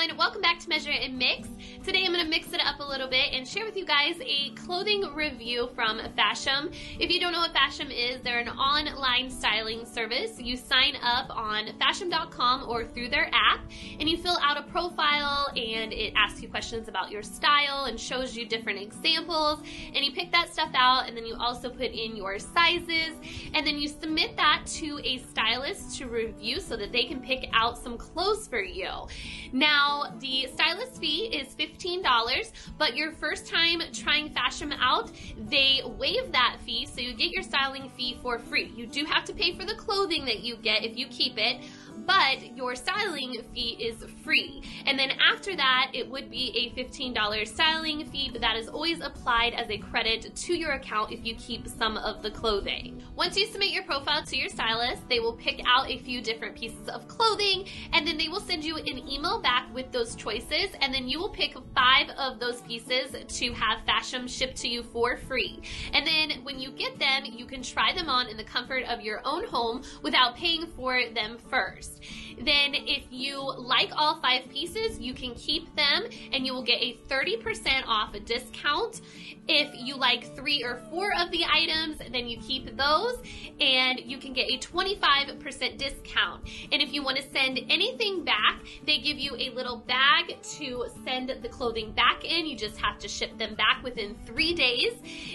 everyone, welcome back to Measure and Mix. Today I'm going to mix it up a little bit and share with you guys a clothing review from Fashom. If you don't know what Fashom is, they're an online styling service. You sign up on Fashom.com or through their app and you fill out a profile and it asks you questions about your style and shows you different examples, and you pick that stuff out, and then you also put in your sizes, and then you submit that to a stylist to review so that they can pick out some clothes for you. Now, the stylist fee is $15, but your first time trying Fashom out, they waive that fee, so you get your styling fee for free. You do have to pay for the clothing that you get if you keep it, but your styling fee is free. And then after that, it would be a $15 styling fee, but that is always applied as a credit to your account if you keep some of the clothing. Once you submit your profile to your stylist, they will pick out a few different pieces of clothing, and then they will send you an email back with those choices, and then you will pick 5 of those pieces to have Fashom shipped to you for free. And then when you get them, you can try them on in the comfort of your own home without paying for them first. Then if you like all 5 pieces, you can keep them and you will get a 30% off a discount. If you like 3 or 4 of the items, then you keep those and you can get a 25% discount. And if you want to send anything back, they give you a little bag to send the clothing back in. You just have to ship them back within 3 days,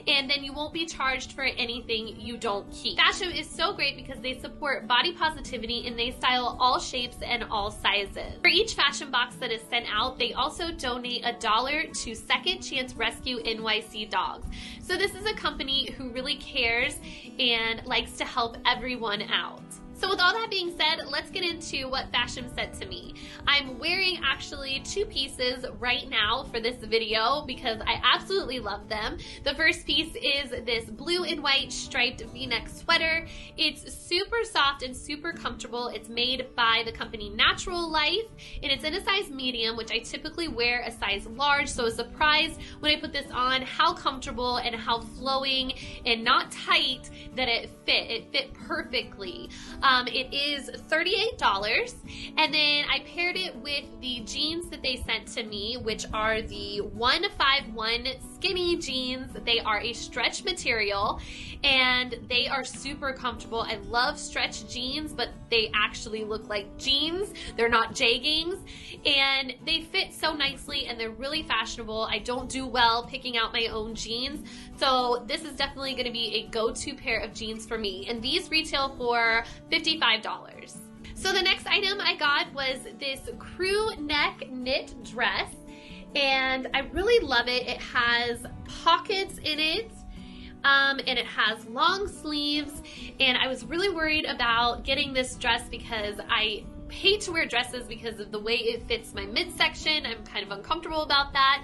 and then you won't be charged for anything you don't keep. Fashom is so great because they support body positivity and they style all shapes and all sizes. For each Fashom box that is sent out, they also donate $1 to Second Chance Rescue NYC Dogs. So this is a company who really cares and likes to help everyone out. So with all that being said, let's get into what Fashom sent to me. I'm wearing actually 2 pieces right now for this video because I absolutely love them. The first piece is this blue and white striped V-neck sweater. It's super soft and super comfortable. It's made by the company Natural Life, and it's in a size medium, which I typically wear a size large, so I was surprised when I put this on how comfortable and how flowing and not tight that it fit. It fit perfectly. It is $38, and then I paired it with the jeans that they sent to me, which are the 151 skinny jeans. They are a stretch material and they are super comfortable. I love stretch jeans, but they actually look like jeans. They're not jeggings, and they fit so nicely and they're really fashionable. I don't do well picking out my own jeans, so this is definitely going to be a go-to pair of jeans for me, and these retail for $55. So the next item I got was this crew neck knit dress, and I really love it. It has pockets in it, and it has long sleeves, and I was really worried about getting this dress because I hate to wear dresses because of the way it fits my midsection. I'm kind of uncomfortable about that.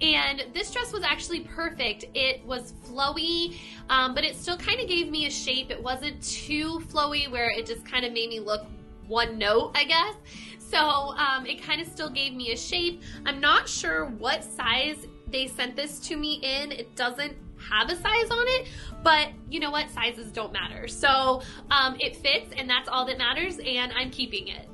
And this dress was actually perfect. It was flowy, but it still kind of gave me a shape. It wasn't too flowy where it just kind of made me look one note, I guess. So it kind of still gave me a shape. I'm not sure what size they sent this to me in. It doesn't have a size on it, but you know what? Sizes don't matter. So it fits, and that's all that matters, and I'm keeping it.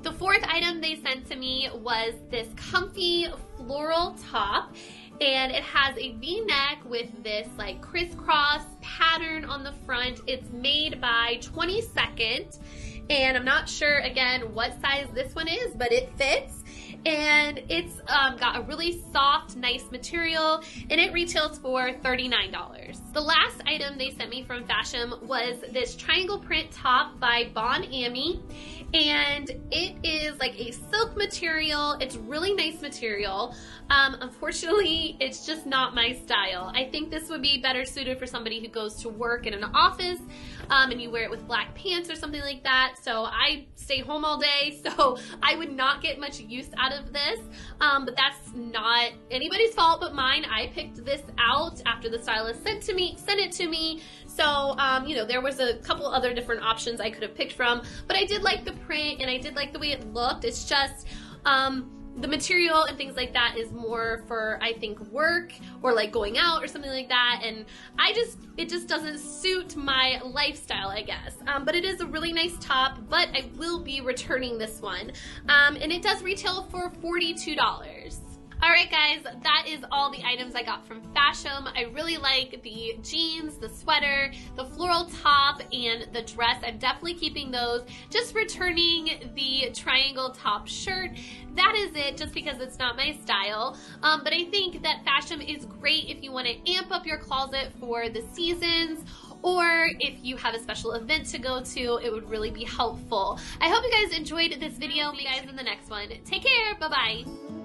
The fourth item they sent to me was this comfy floral top, and it has a V-neck with this like crisscross pattern on the front. It's made by 22nd, and I'm not sure again what size this one is, but it fits. And it's got a really soft, nice material, and it retails for $39. The last item they sent me from Fashom was this triangle print top by Bon Ami, and it is like a silk material. It's really nice material. Unfortunately, it's just not my style. I think this would be better suited for somebody who goes to work in an office, and you wear it with black pants or something like that. So I stay home all day, so I would not get much use out of this, but that's not anybody's fault but mine. I picked this out after the stylist sent it to me. So, you know, there was a couple other different options I could have picked from, but I did like the print and I did like the way it looked. It's just, the material and things like that is more for, I think, work or like going out or something like that, and it just doesn't suit my lifestyle, I guess. But it is a really nice top, but I will be returning this one. And it does retail for $42. Alright guys, that is all the items I got from Fashom. I really like the jeans, the sweater, the floral top, and the dress. I'm definitely keeping those. Just returning the triangle top shirt. That is it, just because it's not my style. But I think that Fashom is great if you want to amp up your closet for the seasons, or if you have a special event to go to, it would really be helpful. I hope you guys enjoyed this video. See you guys in the next one. Take care. Bye-bye.